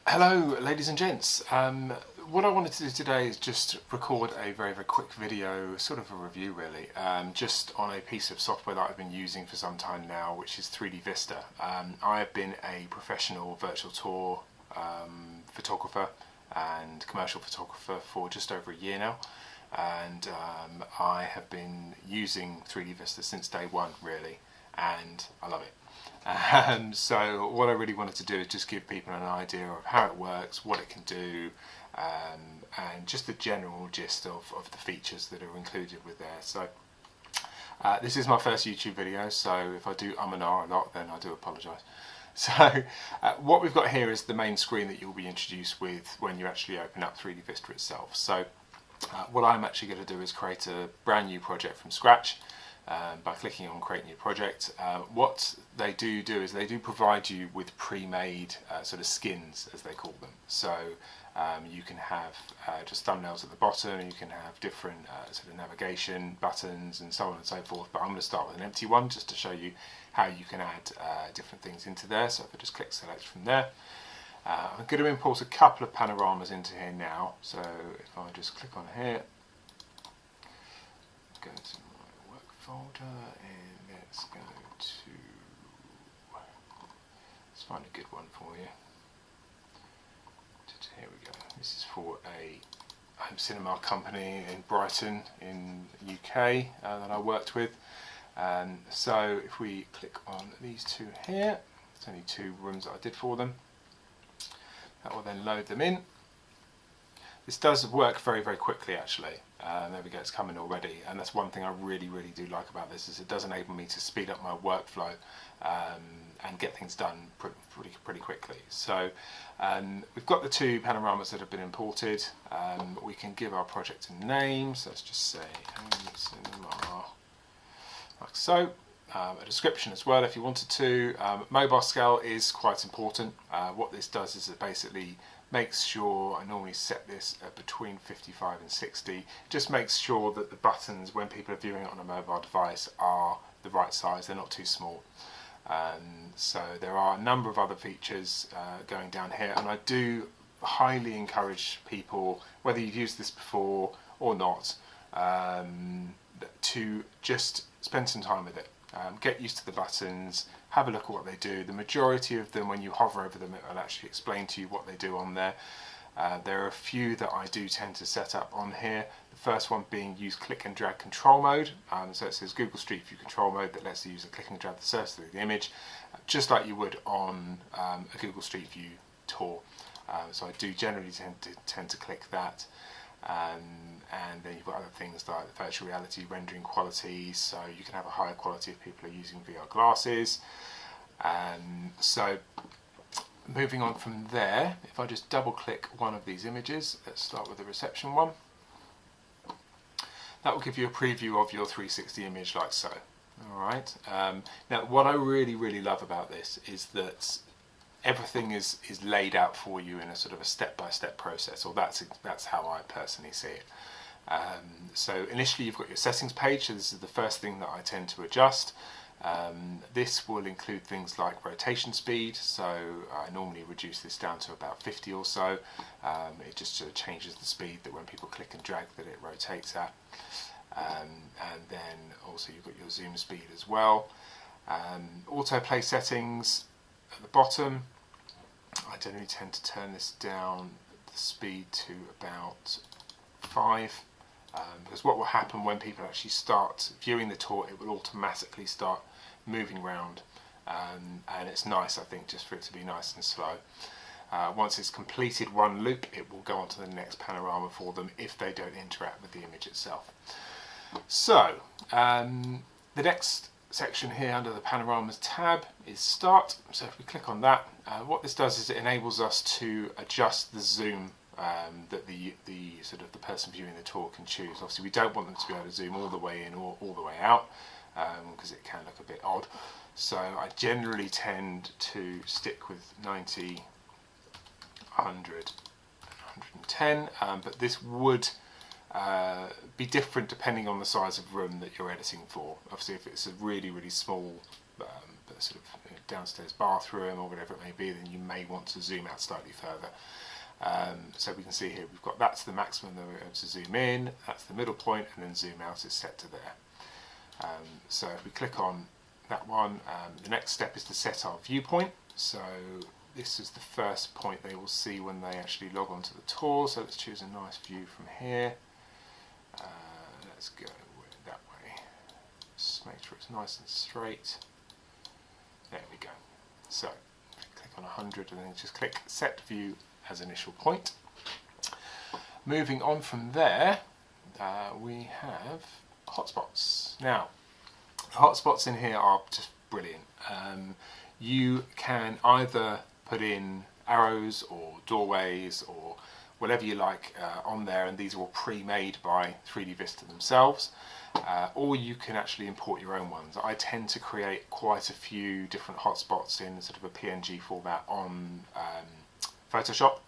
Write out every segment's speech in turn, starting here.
Hello ladies and gents. What I wanted to do today is just record a very quick video, sort of a review really, just on a piece of software that I've been using for some time now, which is 3D Vista. I have been a professional virtual tour photographer and commercial photographer for just over a year now, and I have been using 3D Vista since day one really, and I love it. So what I really wanted to do is just give people an idea of how it works, what it can do, and just the general gist of the features that are included with there. So this is my first YouTube video, so if I do and ah a lot, then I do apologise. So what we've got here is the main screen that you'll be introduced with when you actually open up 3D Vista itself. So what I'm actually going to do is create a brand new project from scratch. By clicking on create new project. What they do is they do provide you with pre-made sort of skins, as they call them. So you can have just thumbnails at the bottom, you can have different sort of navigation buttons and so on and so forth, but I'm going to start with an empty one just to show you how you can add different things into there. So if I just click select from there, I'm going to import a couple of panoramas into here now. So if I just click on here, go to folder, and let's go to, let's find a good one for you. Here we go. This is for a home cinema company in Brighton in the UK that I worked with. So if we click on these two here, it's only two rooms that I did for them. That will then load them in. This does work very quickly actually. There we go, it's coming already, and that's one thing I really do like about this, is it does enable me to speed up my workflow and get things done pretty quickly. So we've got the two panoramas that have been imported. We can give our project a name, so let's just say home cinema, like so. A description as well if you wanted to. Mobile scale is quite important. What this does is it basically makes sure, I normally set this at between 55 and 60, just makes sure that the buttons when people are viewing it on a mobile device are the right size, they're not too small. So there are a number of other features going down here, and I do highly encourage people, whether you've used this before or not, to just spend some time with it. Get used to the buttons, have a look at what they do. The majority of them, when you hover over them, it will actually explain to you what they do on there. There are a few that I do tend to set up on here. The first one being use click and drag control mode. So it says Google Street View control mode, that lets the user click and drag the surface of the image, just like you would on a Google Street View tour. So I do generally tend to click that. And then you've got other things like the virtual reality rendering quality, so you can have a higher quality if people are using VR glasses. So moving on from there, if I just double click one of these images, let's start with the reception one. That will give you a preview of your 360 image like so. Alright, now what I really love about this is that everything is laid out for you in a sort of a step-by-step process, or that's how I personally see it. So initially you've got your settings page, so this is the first thing that I tend to adjust. This will include things like rotation speed, so I normally reduce this down to about 50 or so. It just sort of changes the speed that when people click and drag that it rotates at. And then also you've got your zoom speed as well. Autoplay settings at the bottom, I generally tend to turn this down the speed to about 5, because what will happen when people actually start viewing the tour, it will automatically start moving around, and it's nice, I think, just for it to be nice and slow. Once it's completed one loop, it will go on to the next panorama for them if they don't interact with the image itself. So the next section here under the panoramas tab is start. So if we click on that, what this does is it enables us to adjust the zoom that the sort of the person viewing the tour can choose. Obviously we don't want them to be able to zoom all the way in or all the way out, because it can look a bit odd. So I generally tend to stick with 90, 100, 110, but this would be different depending on the size of room that you're editing for. Obviously if it's a really small sort of downstairs bathroom or whatever it may be, then you may want to zoom out slightly further. So we can see here we've got that's the maximum that we're able to zoom in, that's the middle point, and then zoom out is set to there. So if we click on that one, the next step is to set our viewpoint. So this is the first point they will see when they actually log onto the tour. So let's choose a nice view from here. Let's go that way. Just make sure it's nice and straight. There we go. So click on 100 and then just click set view as initial point. Moving on from there, we have hotspots. Now, the hotspots in here are just brilliant. You can either put in arrows or doorways or whatever you like on there, and these are all pre-made by 3D Vista themselves, or you can actually import your own ones. I tend to create quite a few different hotspots in sort of a PNG format on Photoshop.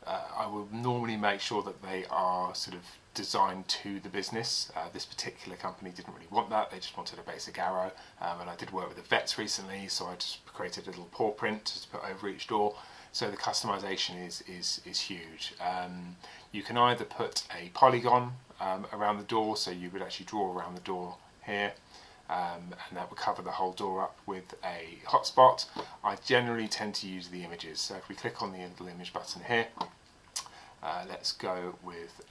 I will normally make sure that they are sort of designed to the business. This particular company didn't really want that, they just wanted a basic arrow, and I did work with the vets recently, so I just created a little paw print to put over each door. So the customization is huge. You can either put a polygon around the door, so you would actually draw around the door here, and that would cover the whole door up with a hotspot. I generally tend to use the images, so if we click on the little image button here, let's go with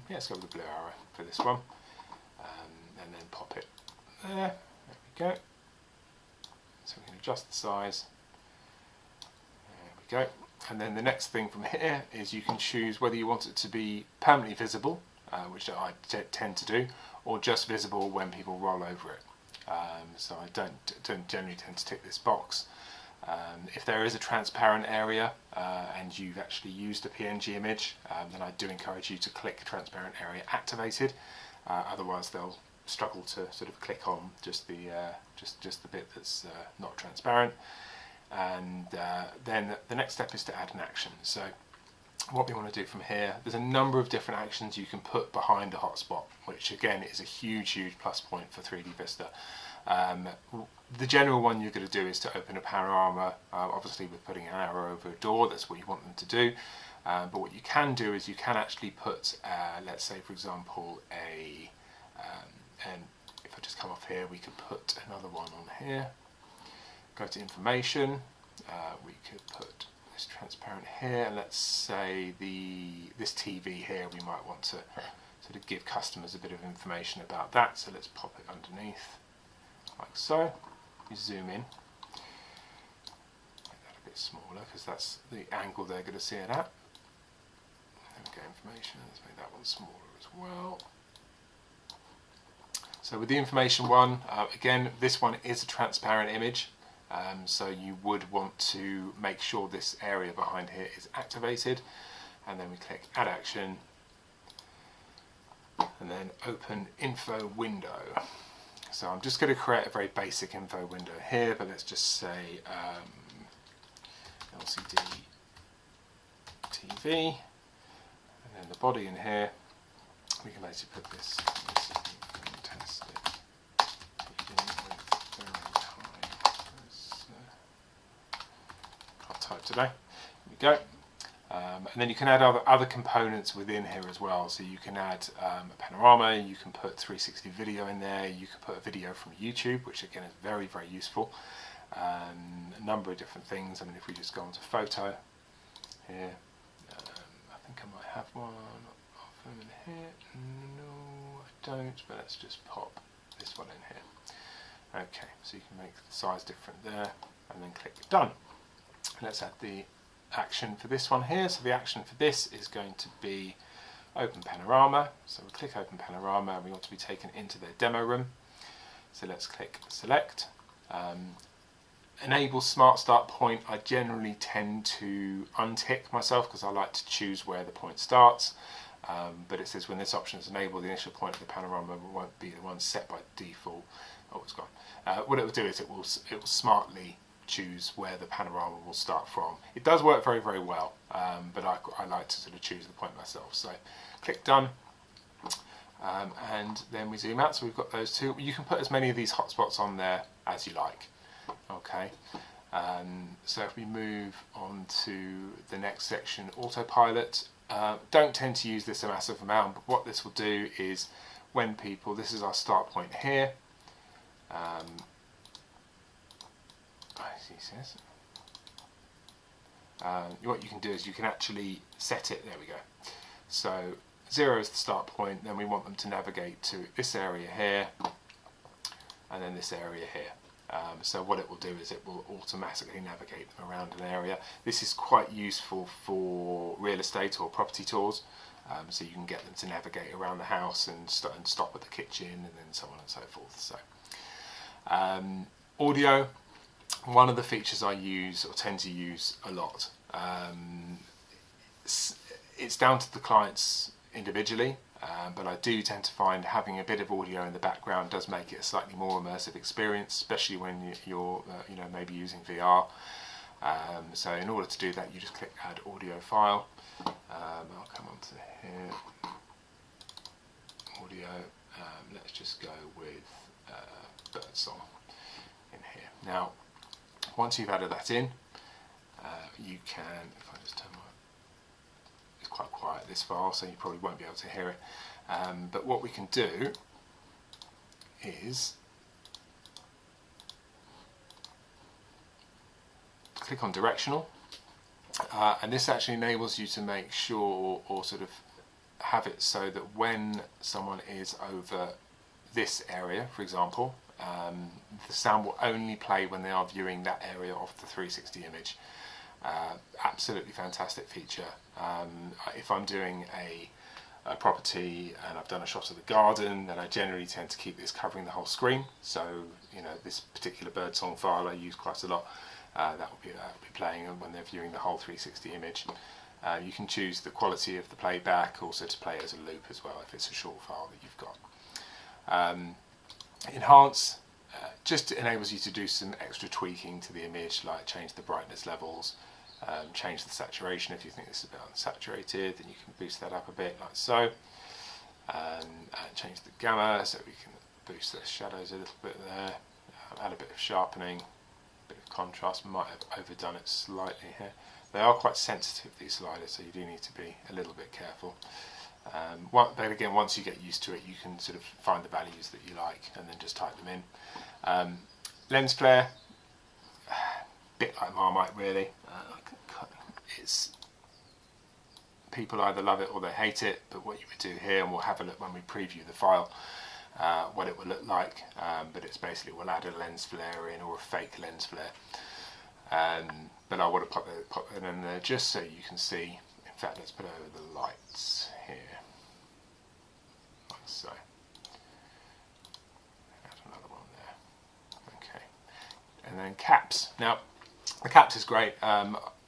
let's go with the blue arrow for this one, and then pop it there. There we go. So we can adjust the size. There we go. And then the next thing from here is you can choose whether you want it to be permanently visible, which I tend to do, or just visible when people roll over it. So I don't generally tend to tick this box. If there is a transparent area and you've actually used a PNG image, then I do encourage you to click transparent area activated. Otherwise they'll struggle to sort of click on just the bit that's not transparent. And then the next step is to add an action. So what we want to do from here, there's a number of different actions you can put behind a hotspot, which again is a huge plus point for 3D Vista. The general one you're going to do is to open a panorama. Obviously we're putting an arrow over a door, that's what you want them to do. But what you can do is you can actually put, let's say for example, and if I just come off here, we could put another one on here. Go to information, we could put this transparent here, and let's say this TV here, we might want to sort of give customers a bit of information about that, so let's pop it underneath, like so. We zoom in, make that a bit smaller, because that's the angle they're going to see it at. There we go, information, let's make that one smaller as well. So with the information one, again, this one is a transparent image. So you would want to make sure this area behind here is activated, and then we click add action and then open info window. So I'm just going to create a very basic info window here, but let's just say LCD TV, and then the body in here we can basically put this fantastic type today. Here we go. And then you can add other components within here as well. So you can add a panorama, you can put 360 video in there, you can put a video from YouTube, which again is very useful. A number of different things. I mean, if we just go onto photo here, I think I might have one of them in here. No, I don't, but let's just pop this one in here. Okay, so you can make the size different there, and then click done. Let's add the action for this one here. So the action for this is going to be open panorama. So we'll click open panorama, and we want to be taken into their demo room. So let's click select. Enable smart start point. I generally tend to untick myself because I like to choose where the point starts. But it says when this option is enabled, the initial point of the panorama won't be the one set by default. Oh, it's gone. What it will do is it will smartly choose where the panorama will start from. It does work very well, but I like to sort of choose the point myself. So click done, and then we zoom out, so we've got those two. You can put as many of these hotspots on there as you like. Okay, so if we move on to the next section, autopilot. Don't tend to use this a massive amount, but what this will do is when people, this is our start point here. What you can do is you can actually set it, there we go. So 0 is the start point, then we want them to navigate to this area here, and then this area here. So what it will do is it will automatically navigate them around an area. This is quite useful for real estate or property tours, so you can get them to navigate around the house and stop at the kitchen and then so on and so forth. So audio, one of the features I use or tend to use a lot. It's down to the clients individually, but I do tend to find having a bit of audio in the background does make it a slightly more immersive experience, especially when you're maybe using VR. So in order to do that, you just click Add Audio File. I'll come on to here, audio. Let's just go with birdsong in here. Now, once you've added that in, you can, if I just turn my, it's quite quiet this file, so you probably won't be able to hear it. But what we can do is click on directional, and this actually enables you to make sure or sort of have it so that when someone is over this area, for example, the sound will only play when they are viewing that area of the 360 image. Absolutely fantastic feature. If I'm doing a property and I've done a shot of the garden, then I generally tend to keep this covering the whole screen. So this particular birdsong file I use quite a lot. That will be playing when they're viewing the whole 360 image. You can choose the quality of the playback, also to play as a loop as well if it's a short file that you've got. Enhance just enables you to do some extra tweaking to the image, like change the brightness levels, change the saturation. If you think this is a bit unsaturated, then you can boost that up a bit, like so. And change the gamma so we can boost the shadows a little bit there. Add a bit of sharpening, a bit of contrast. Might have overdone it slightly here. They are quite sensitive, these sliders, so you do need to be a little bit careful. But again, once you get used to it, you can sort of find the values that you like and then just type them in. Lens flare, bit like Marmite really. It's people either love it or they hate it, but what you would do here, and we'll have a look when we preview the file, what it will look like, but it's basically we'll add a lens flare in or a fake lens flare. But I want to pop that in there just so you can see. In fact, let's put over the lights here, like so. Add another one there. Okay, and then caps. Now, the caps is great.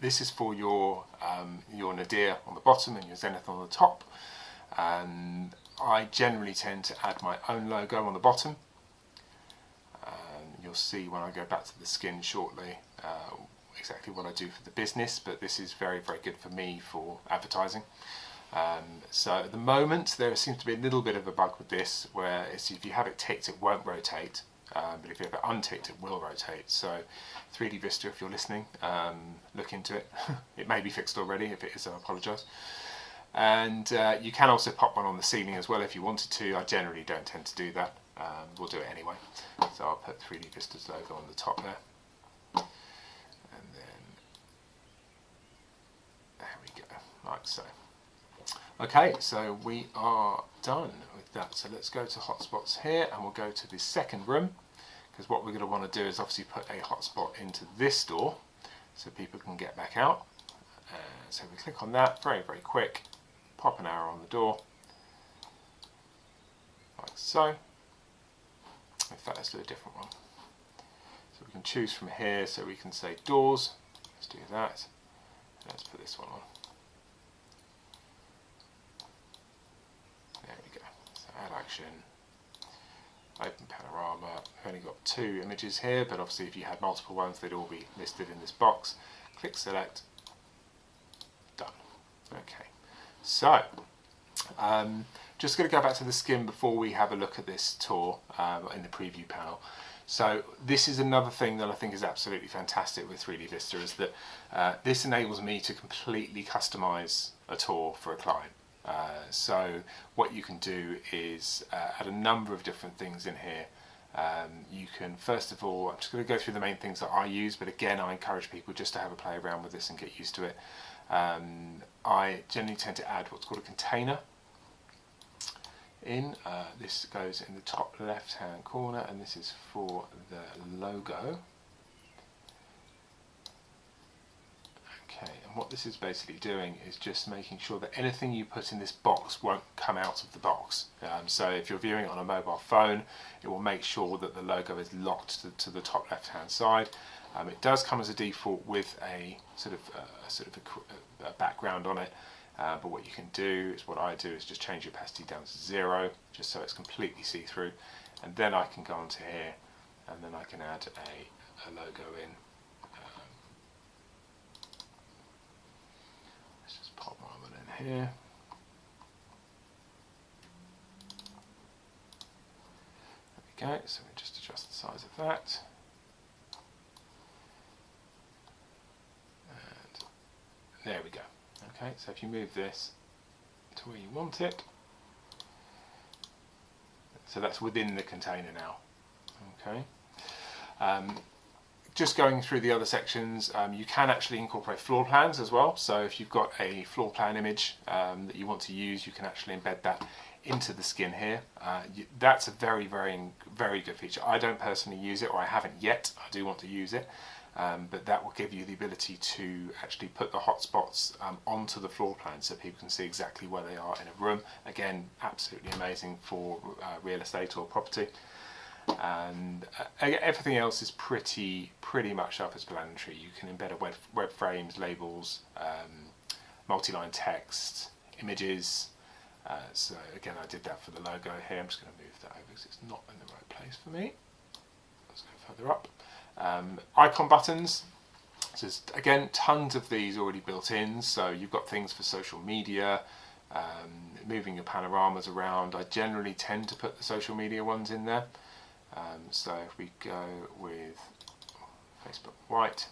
This is for your nadir on the bottom and your zenith on the top. I generally tend to add my own logo on the bottom. You'll see when I go back to the skin shortly exactly what I do for the business, but this is very, very good for me for advertising. So at the moment there seems to be a little bit of a bug with this, where if you have it ticked it won't rotate, but if you have it unticked it will rotate. So 3D Vista, if you're listening, look into it. It may be fixed already. If it is, I apologise. And you can also pop one on the ceiling as well if you wanted to. I generally don't tend to do that. We'll do it anyway. So I'll put 3D Vista's logo on the top there. And then there we go, like so. Okay, so we are done with that. So let's go to hotspots here, and we'll go to the second room, because what we're going to want to do is obviously put a hotspot into this door so people can get back out. So we click on that, very, very quick, pop an arrow on the door, like so. In fact, let's do a different one. So we can choose from here, so we can say doors, let's do that, and let's put this one on. There we go, so add action, open panorama. I've only got 2 images here, but obviously if you had multiple ones, they'd all be listed in this box. Click select, done. Okay, so just going to go back to the skin before we have a look at this tour in the preview panel. So this is another thing that I think is absolutely fantastic with 3D Vista, is that this enables me to completely customize a tour for a client. So what you can do is add a number of different things in here. You can, first of all, I'm just going to go through the main things that I use, but again I encourage people just to have a play around with this and get used to it. I generally tend to add what's called a container in. This goes in the top left hand corner, and this is for the logo. Okay, and what this is basically doing is just making sure that anything you put in this box won't come out of the box. So if you're viewing it on a mobile phone, it will make sure that the logo is locked to the top left hand side. It does come as a default with a sort of a background on it. But what you can do is, what I do is just change the opacity down to 0, just so it's completely see-through, and then I can go onto here and then I can add a logo in. Let's just pop one in here. There we go, so we just adjust the size of that. And there we go. Okay, so if you move this to where you want it, so that's within the container now. Okay, just going through the other sections, you can actually incorporate floor plans as well. So if you've got a floor plan image that you want to use, you can actually embed that into the skin here. That's a very, very good feature. I don't personally use it, or I haven't yet. I do want to use it. But that will give you the ability to actually put the hotspots onto the floor plan, so people can see exactly where they are in a room. Again, absolutely amazing for real estate or property. And everything else is pretty much self-explanatory. You can embed a web frames, labels, multi-line text, images. So again, I did that for the logo here. I'm just going to move that over because it's not in the right place for me. Let's go further up. Icon buttons, so there's, again, tons of these already built in. So you've got things for social media, moving your panoramas around. I generally tend to put the social media ones in there. So if we go with Facebook White,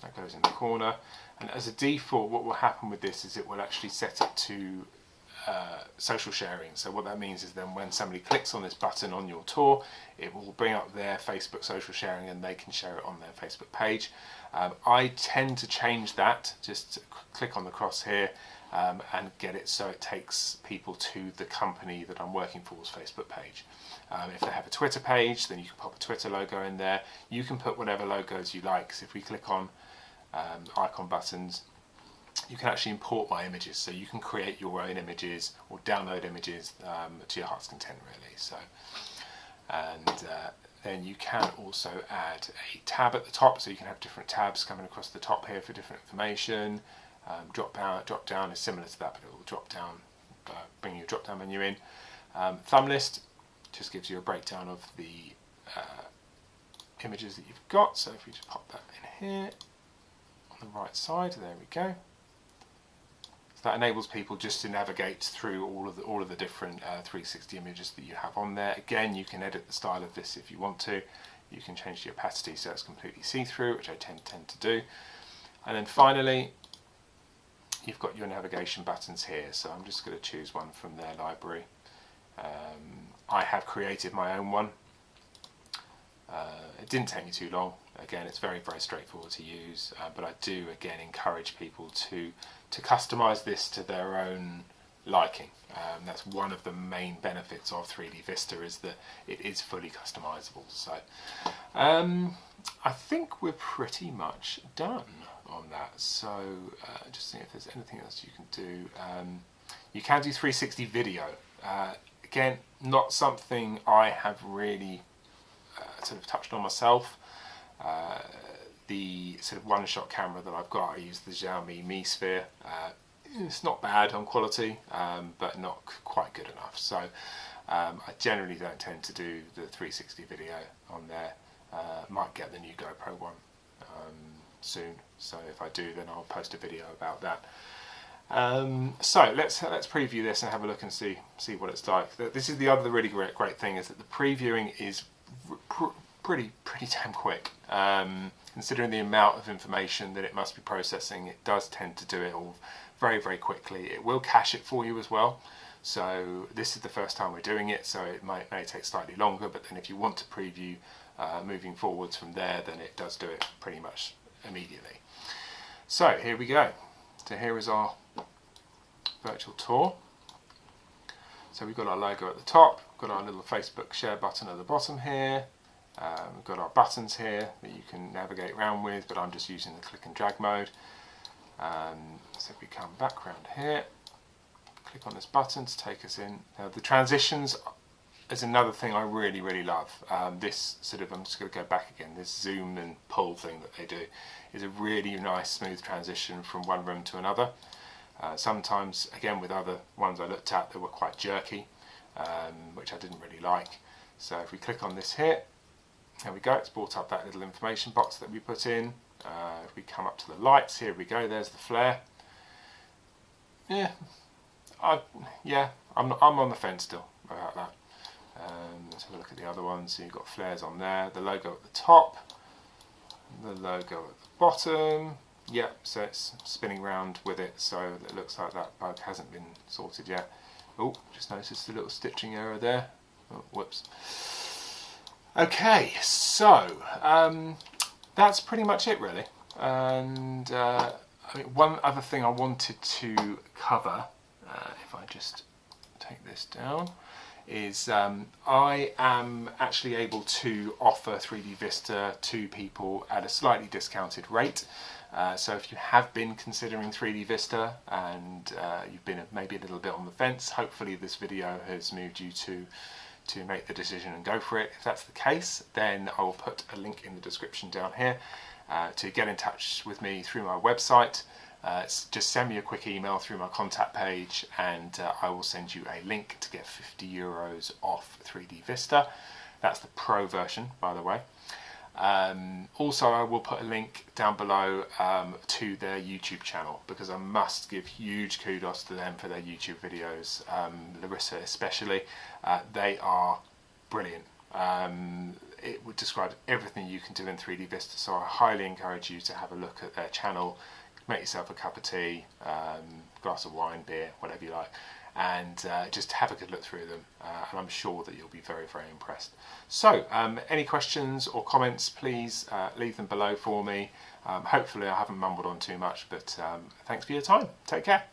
that goes in the corner, and as a default what will happen with this is it will actually set it to social sharing. So what that means is then when somebody clicks on this button on your tour, it will bring up their Facebook social sharing and they can share it on their Facebook page. I tend to change that, just click on the cross here and get it so it takes people to the company that I'm working for's Facebook page. If they have a Twitter page, then you can pop a Twitter logo in there. You can put whatever logos you like. So if we click on icon buttons, you can actually import my images, so you can create your own images or download images to your heart's content, really. So, and then you can also add a tab at the top, so you can have different tabs coming across the top here for different information. Drop down is similar to that, but it will drop down, bring your drop down menu in. Thumb list just gives you a breakdown of the images that you've got. So if we just pop that in here on the right side, there we go. That enables people just to navigate through all of the different 360 images that you have on there. Again, you can edit the style of this if you want to. You can change the opacity so it's completely see-through, which I tend to do. And then finally, you've got your navigation buttons here. So I'm just going to choose one from their library. I have created my own one. It didn't take me too long. Again, it's very straightforward to use, but I do again encourage people to customize this to their own liking. That's one of the main benefits of 3D Vista, is that it is fully customizable. So I think we're pretty much done on that. So just seeing if there's anything else you can do. You can do 360 video. Again, not something I have really sort of touched on myself. The sort of one-shot camera that I've got, I use the Xiaomi Mi Sphere. It's not bad on quality, but not quite good enough. So I generally don't tend to do the 360 video on there. Might get the new GoPro one soon. So if I do, then I'll post a video about that. So let's preview this and have a look and see what it's like. This is the other really great thing, is that the previewing is pretty damn quick. Considering the amount of information that it must be processing, it does tend to do it all very quickly. It will cache it for you as well. So this is the first time we're doing it, so it may take slightly longer, but then if you want to preview moving forwards from there, then it does do it pretty much immediately. So here we go. So here is our virtual tour. So we've got our logo at the top, we've got our little Facebook share button at the bottom here. We've got our buttons here that you can navigate around with, but I'm just using the click and drag mode. So if we come back around here, click on this button to take us in. Now the transitions is another thing I really love. This sort of, I'm just going to go back again, this zoom and pull thing that they do is a really nice smooth transition from one room to another. Sometimes, again, with other ones I looked at, they were quite jerky, which I didn't really like. So if we click on this here, there we go, it's brought up that little information box that we put in. If we come up to the lights, here we go, there's the flare. Yeah, I'm on the fence still about that. Let's have a look at the other ones. So you've got flares on there, the logo at the top, the logo at the bottom. Yeah, so it's spinning round with it, so it looks like that bug hasn't been sorted yet. Oh, just noticed a little stitching error there. Oh, whoops. Okay, so that's pretty much it really. And I mean, one other thing I wanted to cover, if I just take this down, is I am actually able to offer 3D Vista to people at a slightly discounted rate. So if you have been considering 3D Vista and you've been maybe a little bit on the fence, hopefully this video has moved you to make the decision and go for it. If that's the case, then I will put a link in the description down here to get in touch with me through my website. Just send me a quick email through my contact page, and I will send you a link to get €50 off 3D Vista. That's the Pro version, by the way. Also, I will put a link down below to their YouTube channel, because I must give huge kudos to them for their YouTube videos, Larissa especially. They are brilliant. It would describe everything you can do in 3D Vista, so I highly encourage you to have a look at their channel, make yourself a cup of tea, glass of wine, beer, whatever you like, and just have a good look through them, and I'm sure that you'll be very impressed. So any questions or comments, please leave them below for me. Hopefully I haven't mumbled on too much, but thanks for your time. Take care.